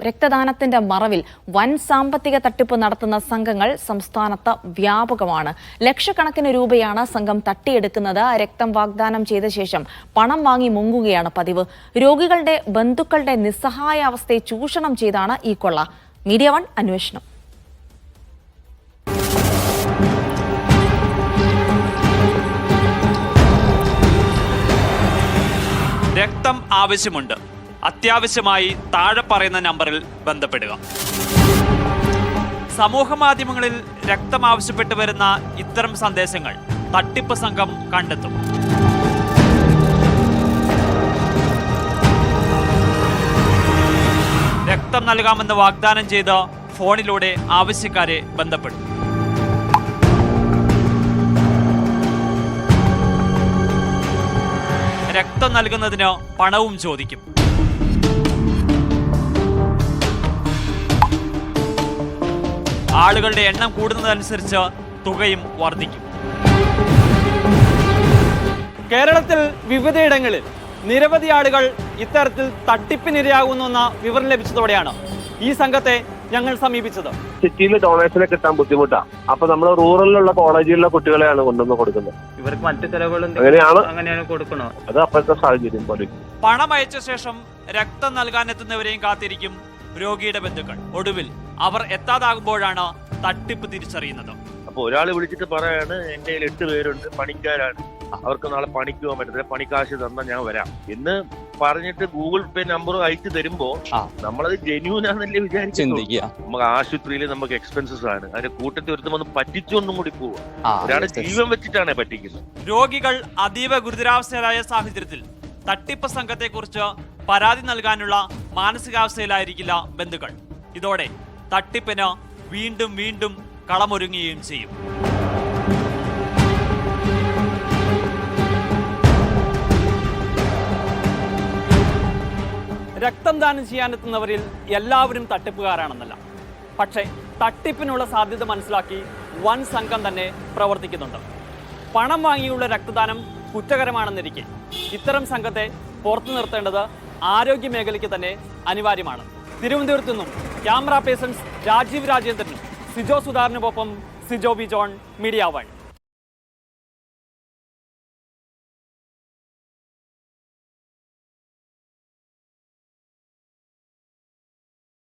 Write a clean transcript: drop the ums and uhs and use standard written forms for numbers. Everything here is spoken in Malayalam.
രക്തദാനത്തിന്റെ മറവിൽ വൻ സാമ്പത്തിക തട്ടിപ്പ് നടത്തുന്ന സംഘങ്ങൾ സംസ്ഥാനത്ത് വ്യാപകമാണ്. ലക്ഷക്കണക്കിന് രൂപയാണ് സംഘം തട്ടിയെടുക്കുന്നത്. രക്തം വാഗ്ദാനം ചെയ്ത ശേഷം പണം വാങ്ങി മുങ്ങുകയാണ് പതിവ്. രോഗികളുടെ ബന്ധുക്കളുടെ നിസ്സഹായ അവസ്ഥയെ ചൂഷണം ചെയ്താണ് ഈ കൊള്ള. മീഡിയ വൺ അന്വേഷണം. രക്തം ആവശ്യമുണ്ട്, അത്യാവശ്യമായി താഴെ പറയുന്ന നമ്പറിൽ ബന്ധപ്പെടുക. സമൂഹ മാധ്യമങ്ങളിൽ രക്തം ആവശ്യപ്പെട്ട് വരുന്ന ഇത്തരം സന്ദേശങ്ങൾ തട്ടിപ്പ് സംഘം കണ്ടെത്തും. രക്തം നൽകാമെന്ന് വാഗ്ദാനം ചെയ്ത് ഫോണിലൂടെ ആവശ്യക്കാരെ ബന്ധപ്പെടും. രക്തം നൽകുന്നതിന് പണവും ചോദിക്കും. ആളുകളുടെ എണ്ണം കൂടുന്നതനുസരിച്ച് തുകയും വർദ്ധിക്കും. കേരളത്തിൽ വിവിധയിടങ്ങളിൽ നിരവധി ആളുകൾ ഇത്തരത്തിൽ തട്ടിപ്പിനിരയാകുന്നുവെന്ന വിവരം ലഭിച്ചതോടെയാണ് ഈ സംഘത്തെ ഞങ്ങൾ സമീപിച്ചത്. സിറ്റിയിൽ ഡൊണേഷനെ കിട്ടാൻ ബുദ്ധിമുട്ടാണ്. അപ്പൊ നമ്മൾ റൂറലിലുള്ള കോളേജിലുള്ള കുട്ടികളെയാണ് കൊണ്ടുവന്ന് കൊടുക്കുന്നത്. ഇവർക്ക് മറ്റു ചെലവുകൾ അങ്ങനെയാണ് കൊടുക്കണോ? അത് അപ്പോഴത്തെ സാഹചര്യം പോലെ. പണം അയച്ച ശേഷം രക്തം നൽകാനെത്തുന്നവരെയും കാത്തിരിക്കും രോഗിയുടെ ബന്ധുക്കൾ. ഒടുവിൽ അവർ എത്താതാകുമ്പോഴാണ് തട്ടിപ്പ് തിരിച്ചറിയുന്നത്. അപ്പൊ ഒരാൾ വിളിച്ചിട്ട് പറയാണ്, എന്റെ 8 പേരുണ്ട്, പണിക്കാരാണ്, അവർക്ക് നാളെ പണിക്ക് പോകാൻ പറ്റത്തില്ല, പണിക്കാശ് തന്നാൽ ഞാൻ വരാം എന്ന് പറഞ്ഞിട്ട് ഗൂഗിൾ പേ നമ്പർ അയച്ചു തരുമ്പോ നമ്മളത് ജെന്യൂനാന്നല്ലേ വിചാരിക്കുക. നമുക്ക് ആശുപത്രിയിൽ നമുക്ക് എക്സ്പെൻസസ് ആണ്, അതിന്റെ കൂട്ടത്തിൽ ഒരുത്തും വന്ന് പറ്റിച്ചൊന്നും കൂടി പോവുക. ഒരാളുടെ ജീവൻ വെച്ചിട്ടാണ് പറ്റിക്കുന്നത്. രോഗികൾ അതീവ ഗുരുതരാവസ്ഥയിലായ സാഹചര്യത്തിൽ തട്ടിപ്പ് സംഘത്തെക്കുറിച്ച് പരാതി നൽകാനുള്ള മാനസികാവസ്ഥയിലായിരിക്കില്ല ബന്ധുക്കൾ. ഇതോടെ തട്ടിപ്പിന് വീണ്ടും വീണ്ടും കളമൊരുങ്ങുകയും ചെയ്യും. രക്തം ദാനം ചെയ്യാനെത്തുന്നവരിൽ എല്ലാവരും തട്ടിപ്പുകാരാണെന്നല്ല, പക്ഷേ തട്ടിപ്പിനുള്ള സാധ്യത മനസ്സിലാക്കി വൻ സംഘം തന്നെ പ്രവർത്തിക്കുന്നുണ്ട്. പണം വാങ്ങിയുള്ള രക്തദാനം കുറ്റകരമാണെന്നിരിക്കെ ഇത്തരം സംഘത്തെ പുറത്തു നിർത്തേണ്ടത് ആരോഗ്യ മേഖലയ്ക്ക് തന്നെ അനിവാര്യമാണ്. തിരുവനന്തപുരത്തു നിന്നും ക്യാമറ പേഴ്സൺസ് രാജീവ് രാജേന്ദ്രനും സിജോ സുധാറിനുമൊപ്പം Sijo B John, media one.